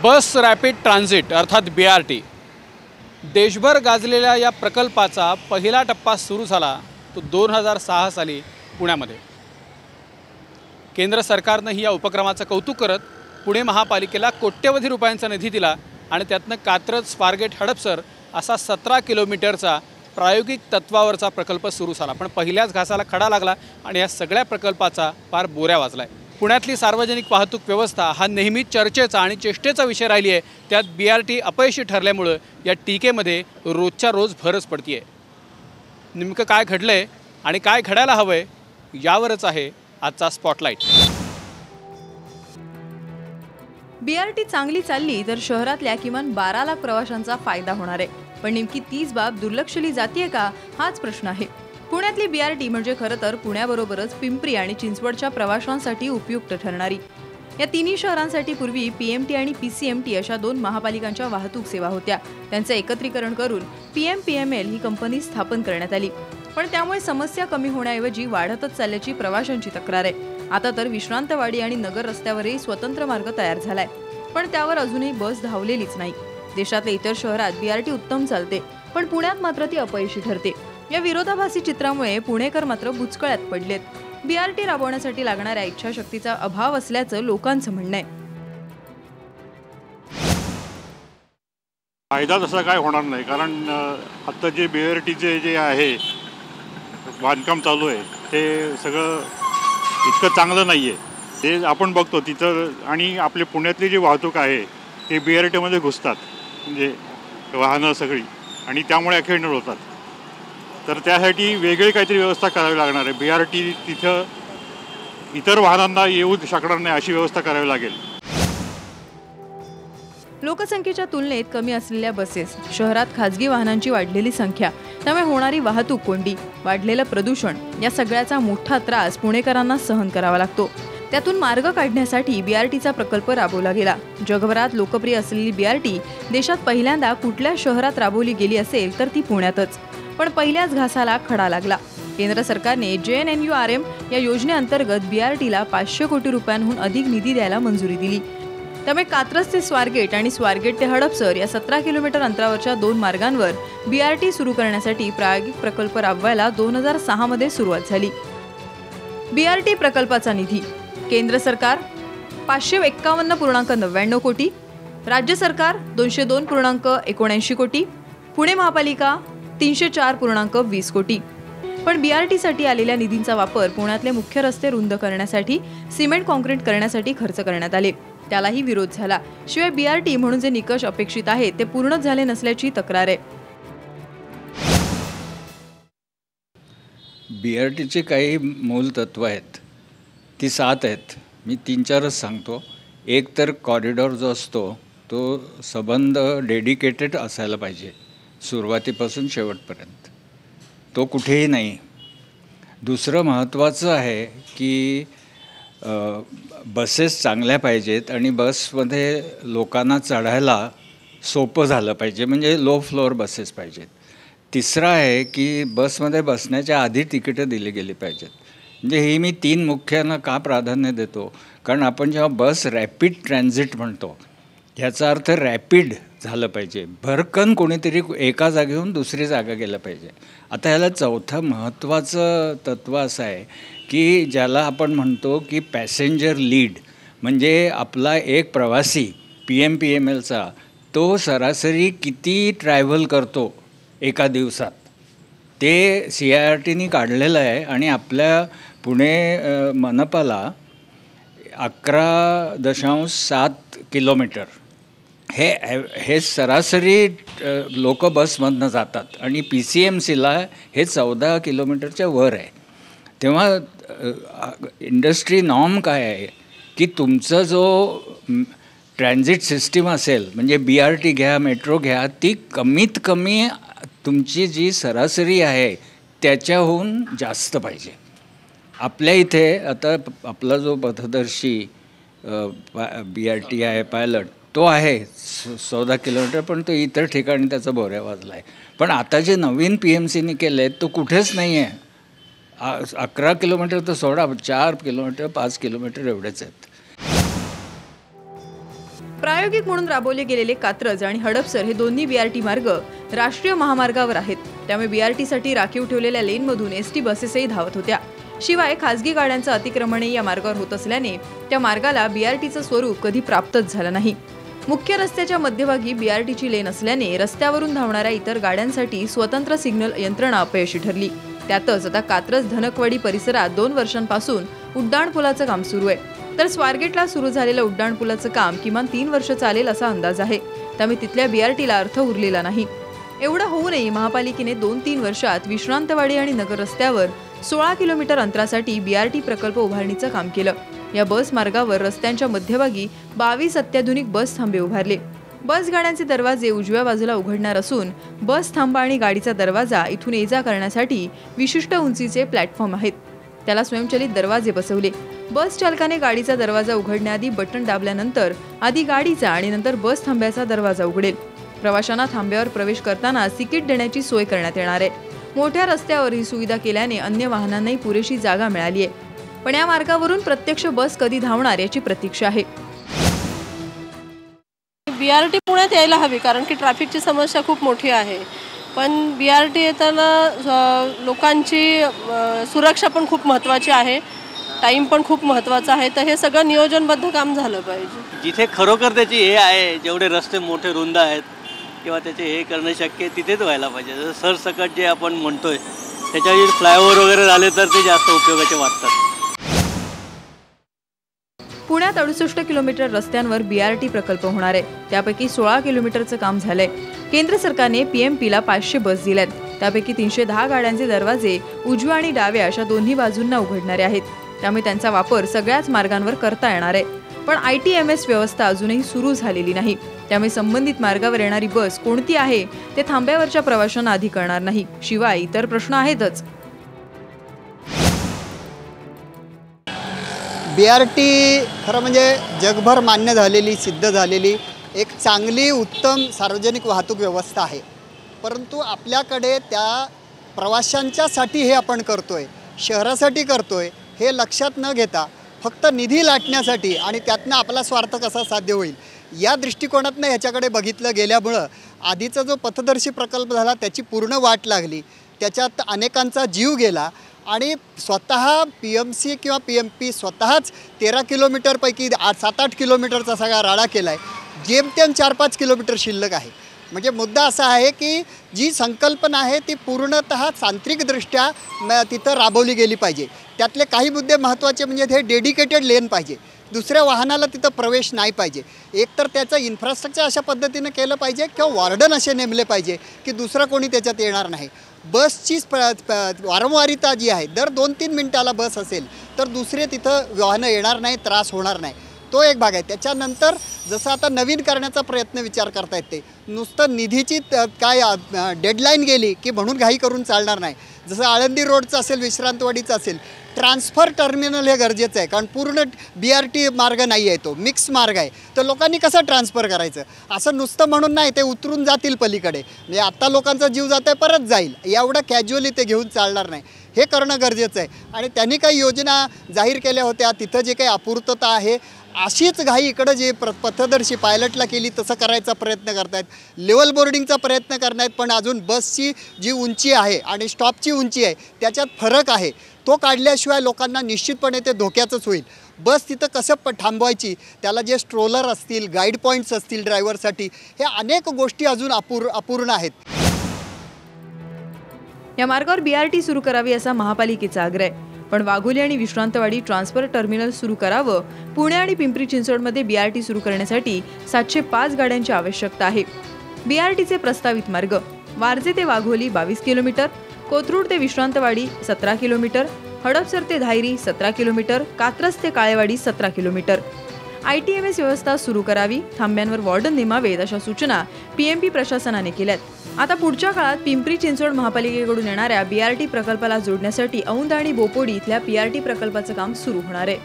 बस rapid transit अर्थात BRT देशभर गाजलेल्या या प्रकल्पाचा पहिला टप्पा सुरू झाला तो 2006 साली पुण्यामध्ये। केंद्र सरकारने या उपक्रमाचं कौतुक करत पुणे महापालिकेला कोट्यवधी रुपयांचा निधी दिला आणि त्यातनं कात्रज स्वारगेट हडपसर असा 17 किलोमीटरचा प्रायोगिक तत्वावरचा प्रकल्प सुरू झाला। पण पहिल्याच घासाला खडा लागला आणि या सगळ्या प्रकल्पाचा पार बोऱ्या वाजलाय। पुण्यातली सार्वजनिक वाहतूक व्यवस्था हा नेहमी चर्चेचा आणि चेष्टेचा विषय राहिली आहे। त्यात BRT अपयशी ठरल्यामुळे या टीकेमध्ये रोजच्या रोज भरच पडतीये। नेमकं काय घडलंय आणि काय घडायला हवंय यावरच आहे आजचा स्पॉटलाइट। BRT चांगली चालली तर शहरातल्या किमान 12 लाख प्रवाशांचा फायदा होणार आहे, पण नेमकी तीच बाब दुर्लक्षली जातीये का हाच प्रश्न आहे। पुण्यातली BRT म्हणजे खरं तर पुण्याबरोबरच पिंपरी आणि चिंचवडच्या प्रवाशांसाठी उपयुक्त ठरणारी। या तिन्ही शहरांसाठी पूर्वी PMT आणि PCMT अशा दोन महापालिकांच्या वाहतूक सेवा होत्या। त्यांचे एकत्रीकरण करून PMPML ही कंपनी स्थापन करण्यात आली, पण त्यामुळे समस्या कमी होण्याऐवजी वाढतच चालल्याची प्रवाशांची तक्रार आहे। आता तर विश्रांतवाडी आणि नगर रस्त्यावरही स्वतंत्र मार्ग तयार झालाय, पण त्यावर अजूनही बस धावलेलीच नाही। देशातल्या इतर शहरात BRT उत्तम चालते, पण पुण्यात मात्र ती अपयशी ठरते। या विरोधाभासी चित्रामुळे पुणेकर मात्र बुचकळ्यात पडलेत। BRT राबवण्यासाठी लागणाऱ्या इच्छाशक्तीचा अभाव असल्याचं लोकांचं म्हणणं आहे। फायदा तसा काय होणार नाही, कारण आता जे BRTचे जे आहे बांधकाम चालू आहे ते सगळं इतकं चांगलं नाही आहे। ते आपण बघतो तिथं, आणि आपले पुण्यातली जी वाहतूक आहे ते BRTमध्ये घुसतात, म्हणजे वाहनं सगळी, आणि त्यामुळे ॲक्सिडेंट होतात। तर त्यासाठी वेगळी काहीतरी व्यवस्था करावी लागणार आहे। BRT तिथं इतर वाहनांना येऊ शकणार नाही अशी व्यवस्था करावी लागेल। लोकसंख्येच्या तुलनेत कमी असलेल्या बसेस, शहरात खाजगी वाहनांची वाढलेली संख्या, त्यामुळे होणारी वाहतूक कोंडी, वाढलेलं प्रदूषण या सगळ्याचा मोठा त्रास पुणेकरांना सहन करावा लागतो। त्यातून मार्ग काढण्यासाठी BRTचा प्रकल्प राबवला गेला। जगभरात लोकप्रिय असलेली BRT देशात पहिल्यांदा कुठल्या शहरात राबवली गेली असेल तर ती पुण्यातच, पण पहिल्याच घासाला खडा लागला। केंद्र सरकारने JNNURM या योजनेअंतर्गत BRTला 500 कोटी रुपयांहून अधिक निधी द्यायला मंजुरी दिली। त्यामुळे कात्रज ते स्वारगेट आणि स्वारगेट ते हडपसर या 17 किलोमीटर अंतरावरच्या दोन मार्गांवर BRT सुरू करण्यासाठी प्रायोगिक प्रकल्प राबवायला 2006 मध्ये सुरुवात झाली। BRT प्रकल्पाचा निधी केंद्र सरकार 551.99 कोटी, राज्य सरकार 202.79 कोटी, पुणे महापालिका 304.20 कोटी। पण BRTसाठी आलेल्या निधींचा वापर पुण्यातले मुख्य रस्ते रुंद करण्यासाठी, सिमेंट कॉन्क्रीट करण्यासाठी खर्च करण्यात आले। त्यालाही विरोध झाला। शिवाय BRT म्हणून जे निकष अपेक्षित आहेत ते पूर्ण झाले नसल्याची तक्रार आहे। BRTचे काही मूल तत्व आहेत, ती 7 आहेत। मी 3-4च सांगतो। एक तर कॉरिडॉर जो असतो तो सबंध डेडिकेटेड असायला पाहिजे, सुरुवातीपासून शेवटपर्यंत, तो कुठेही नाही। दुसरं महत्त्वाचं आहे की बसेस चांगल्या पाहिजेत आणि बसमध्ये लोकांना चढायला सोपं झालं पाहिजे, म्हणजे लो फ्लोअर बसेस पाहिजेत। तिसरं आहे की बसमध्ये बसण्याच्या आधी तिकीटं दिली गेली पाहिजेत। म्हणजे ही मी 3 मुख्यांना का प्राधान्य देतो, कारण आपण जेव्हा बस रॅपिड ट्रान्झिट म्हणतो ह्याचा अर्थ रॅपिड झालं पाहिजे, भरकन कोणीतरी एका जागेहून दुसरी जागा गेलं पाहिजे। आता ह्याला चौथं महत्त्वाचं तत्त्व असं आहे की ज्याला आपण म्हणतो की पॅसेंजर लीड, म्हणजे आपला एक प्रवासी PMPMLचा तो सरासरी किती ट्रॅव्हल करतो एका दिवसात, ते CIRTनी काढलेलं आहे। आणि आपल्या पुणे मनपाला 11.7 किलोमीटर हे सरासरी लोक बसमधनं जातात, आणि PCMCला हे 14 किलोमीटरच्या वर आहे। तेव्हा इंडस्ट्री नॉर्म काय आहे की तुमचं जो ट्रान्झिट सिस्टीम असेल, म्हणजे BRT घ्या, मेट्रो घ्या, ती कमीत कमी तुमची जी सरासरी आहे त्याच्याहून जास्त पाहिजे। आपल्या इथे आता आपला जो पथदर्शी BRT आहे पायलट, तो आहे 14 किलोमीटर, पण तो इतर ठिकाणी त्याचा बोऱ्या वाजला आहे। पण आता जे नवीन PMCने केलं आहे तो कुठेच नाही आहे। 11 किलोमीटर तर सोडा, 4 किलोमीटर 5 किलोमीटर एवढेच आहेत। प्रायोगिक म्हणून राबवले गेलेले कात्रज आणि हडपसर हे दोन्ही बीआरटी मार्ग राष्ट्रीय महामार्गावर आहेत. त्यामुळे बीआरटीसाठी राखीव ठेवलेल्या लेनमधून एसटी बसेसही धावत होत्या. शिवाय खासगी गाड्यांचं अतिक्रमणही या मार्गावर होत असल्याने त्या मार्गाला बीआरटीचं स्वरूप कधी प्राप्तच झालं नाही. मुख्य रस्त्याच्या मध्यभागी बीआरटीची लेन असल्याने रस्त्यावरून धावणाऱ्या इतर गाड्यांसाठी स्वतंत्र सिग्नल यंत्रणा अपयशी ठरली. त्यातच आता कात्रज धनकवाडी परिसरात 2 वर्षांपासून उड्डाणपुलाचं काम सुरू आहे. तर स्वारगेटला सुरू झालेलं उड्डाणपुलाचं काम किमान 3 वर्ष चालेल असा अंदाज आहे. त्यामुळे तिथल्या बीआरटीला अर्थ उरलेला नाही. एवढं होऊनही महापालिकेने 2-3 वर्षात विश्रांतवाडी आणि नगर रस्त्यावर 16 किलोमीटर अंतरासाठी बीआरटी प्रकल्प उभारणीचं काम केलं. या बस मार्गावर रस्त्यांच्या मध्यभागी 22 अत्याधुनिक बस थांबे उभारले. बस गाड्यांचे दरवाजे उजव्या बाजूला उघडणार असून बस थांबा आणि गाडीचा दरवाजा इथून ये-जा करण्यासाठी विशिष्ट उंचीचे प्लॅटफॉर्म आहेत. त्याला स्वयंचलित दरवाजे बसवले. बस चालकाने गाडीचा दरवाजा उघडण्याआधी बटन दाबल्यानंतर आधी गाडीचा आणि नंतर बस थांब्याचा दरवाजा उघडेल. प्रवाशांना थांब्यावर प्रवेश करताना तिकीट देण्याची सोय करण्यात येणार आहे. मोठ्या रस्त्यावर ही सुविधा केल्याने अन्य वाहनांनाही पुरेशी जागा मिळाली आहे. पण या मार्गावरून प्रत्यक्ष बस कधी धावणार याची प्रतीक्षा आहे. बीआरटी पुण्यात यायला हवी, कारण की ट्रॅफिकची समस्या खूप मोठी आहे. पण बीआरटी येताना लोकांची सुरक्षा पण खूप महत्त्वाची आहे, टाईम पण खूप महत्त्वाचा आहे. तर हे सगळं नियोजनबद्ध काम झालं पाहिजे. जिथे खरोखर त्याची हे आहे, जेवढे रस्ते मोठे रुंद आहेत किंवा त्याचे हे करणं शक्य आहे तिथेच व्हायला पाहिजे. जसं सरसकट जे आपण म्हणतोय त्याच्यावर फ्लायओव्हर वगैरे झाले तर ते जास्त उपयोगाचे वाटतात. पुण्यात 68 किलोमीटर रस्त्यांवर बीआरटी प्रकल्प होणार आहे. त्यापैकी 16 किलोमीटरचं काम झालंय. केंद्र सरकारने पीएमपीला 500 बस दिल्यात. त्यापैकी 310 गाड्यांचे दरवाजे उजव्या आणि डाव्या अशा दोन्ही बाजूंना उघडणारे आहेत. त्यामुळे त्यांचा वापर सगळ्याच मार्गांवर करता येणार आहे. पण ITMS व्यवस्था अजूनही सुरू झालेली नाही. त्यामुळे संबंधित मार्गावर येणारी बस कोणती आहे ते थांब्यावरच्या प्रवाशांना आधी कळणार नाही. शिवाय इतर प्रश्न आहेतच. बीआरटी खरं म्हणजे जगभर मान्य झालेली, सिद्ध झालेली एक चांगली उत्तम सार्वजनिक वाहतूक व्यवस्था आहे. परंतु आपल्याकडे त्या प्रवाशांच्यासाठी हे आपण करतोय, शहरासाठी करतोय हे लक्षात न घेता फक्त निधी लाटण्यासाठी आणि त्यातनं आपला स्वार्थ कसा साध्य होईल या दृष्टिकोनातनं ह्याच्याकडे बघितलं गेल्यामुळं आधीचा जो पथदर्शी प्रकल्प झाला त्याची पूर्ण वाट लागली. त्याच्यात अनेकांचा जीव गेला आणि स्वतः PMC किंवा PMP स्वतःच 13 किलोमीटरपैकी 7-8 किलोमीटरचा सगळा राडा केला आहे. जेमतेम 4-5 किलोमीटर शिल्लक आहे. म्हणजे मुद्दा असा आहे की जी संकल्पना आहे ती पूर्णतः तांत्रिकदृष्ट्या तिथं राबवली गेली पाहिजे. त्यातले काही मुद्दे महत्त्वाचे म्हणजे हे डेडिकेटेड लेन पाहिजे, दुसऱ्या वाहनाला तिथं प्रवेश नाही पाहिजे. एकतर त्याचं इन्फ्रास्ट्रक्चर अशा पद्धतीनं केलं पाहिजे किंवा वॉर्डन असे नेमले पाहिजे की दुसरं कोणी त्याच्यात येणार नाही. बसची वारंवारिता जी आहे, दर 2-3 मिनटाला बस असेल तर दुसरे तिथं वाहनं येणार नाही, त्रास होणार नाही. तो एक भाग आहे. त्याच्यानंतर जसं आता नवीन करण्याचा प्रयत्न विचार करता येते. नुसतं निधीची काय डेडलाईन गेली की म्हणून घाई करून चालणार नाही. जसं आळंदी रोडचं असेल, विश्रांतवाडीचं असेल, ट्रान्सफर टर्मिनल हे गरजेचं आहे. कारण पूर्ण BRT मार्ग नाही आहे, तो मिक्स मार्ग आहे. तर लोकांनी कसं ट्रान्सफर करायचं असं नुसतं म्हणून नाही, ते उतरून जातील पलीकडे. म्हणजे आत्ता लोकांचा जीव जात आहे, परत जाईल, एवढं कॅज्युअली ते घेऊन चालणार नाही. हे करणं गरजेचं आहे. आणि त्यांनी काही योजना जाहीर केल्या होत्या, तिथं जे काही अपूर्तता आहे अशीच घाई इकडं जे पथदर्शी पायलटला केली तसं करायचा प्रयत्न करतायत, लेवल बोर्डिंगचा प्रयत्न करतायत. पण अजून बसची जी उंची आहे आणि स्टॉपची उंची आहे त्याच्यात फरक आहे. तो काढल्याशिवाय लोकांना निश्चितपणे ते धोक्याचंच होईल. बस तिथं कसं थांबवायची, त्याला जे स्ट्रोलर असतील, गाईड पॉईंट्स असतील ड्रायव्हरसाठी, हे अनेक गोष्टी अजून अपूर्ण आहेत. या मार्गावर BRT सुरू करावी असा महापालिकेचा आग्रह आहे. पण वाघोली आणि विश्रांतवाडी ट्रान्सफर टर्मिनल सुरू करावं. पुणे आणि पिंपरी चिंचवडमध्ये BRT सुरू करण्यासाठी 705 गाड्यांची आवश्यकता आहे. BRTचे प्रस्तावित मार्ग: वारजे ते वाघोली 22 किलोमीटर, कोथरूड ते विश्रांतवाडी 17 किलोमीटर, हडपसर ते धायरी 17 किलोमीटर, कात्रज ते काळेवाडी 17 किलोमीटर. ITMS व्यवस्था सुरू करावी, थांब्यांवर वॉर्डन नेमावेत अशा सूचना PMP प्रशासनाने केल्यात. आता पुढच्या काळात पिंपरी चिंचवड महापालिकेकडून येणाऱ्या BRT प्रकल्पाला जोडण्यासाठी औंध आणि बोपोडी इथल्या PRT प्रकल्पाचं काम सुरू होणार आहे.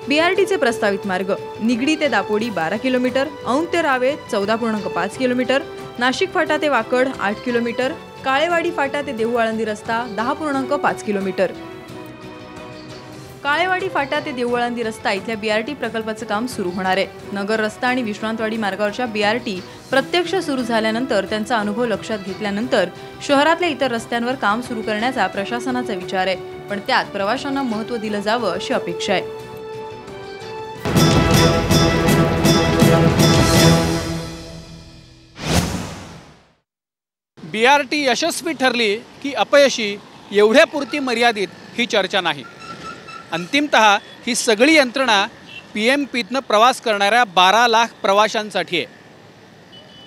BRTचे प्रस्तावित मार्ग: निगडी ते दापोडी 12 किलोमीटर, औंध ते रावे 14.5 किलोमीटर, नाशिक फाटा ते वाकड 8 किलोमीटर, काळेवाडी फाटा ते देहू आळंदी रस्ता 10.5 किलोमीटर. काळेवाडी फाटा ते देऊळांदी रस्ता इथल्या BRT प्रकल्पाचं काम सुरू होणार आहे. नगर रस्ता आणि विश्रांतवाडी मार्गावरच्या BRT प्रत्यक्ष सुरू झाल्यानंतर त्यांचा अनुभव लक्षात घेतल्यानंतर शहरातल्या इतर रस्त्यांवर काम सुरू करण्याचा प्रशासनाचा विचार आहे. पण त्यात प्रवाशांना महत्त्व दिलं जावं अशी अपेक्षा आहे. BRT यशस्वी ठरली की अपयशी एवढ्यापुरती मर्यादित ही चर्चा नाही. अंतिमतः ही सगळी यंत्रणा PMPतनं प्रवास करणाऱ्या 12 लाख प्रवाशांसाठी आहे.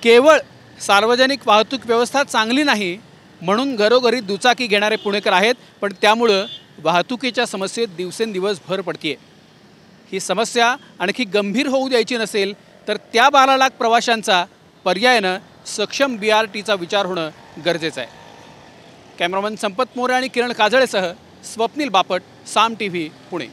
केवळ सार्वजनिक वाहतूक व्यवस्था चांगली नाही म्हणून घरोघरी दुचाकी घेणारे पुणेकर आहेत, पण त्यामुळं वाहतुकीच्या समस्येत दिवसेंदिवस भर पडते. ही समस्या आणखी गंभीर होऊ द्यायची नसेल तर त्या 12 लाख प्रवाशांचा पर्यायानं सक्षम BRTचा विचार होणं गरजेचं आहे. कॅमेरामन संपत मोरे आणि किरण काजळेसह स्वप्नील बापट, साम TV, पुणे.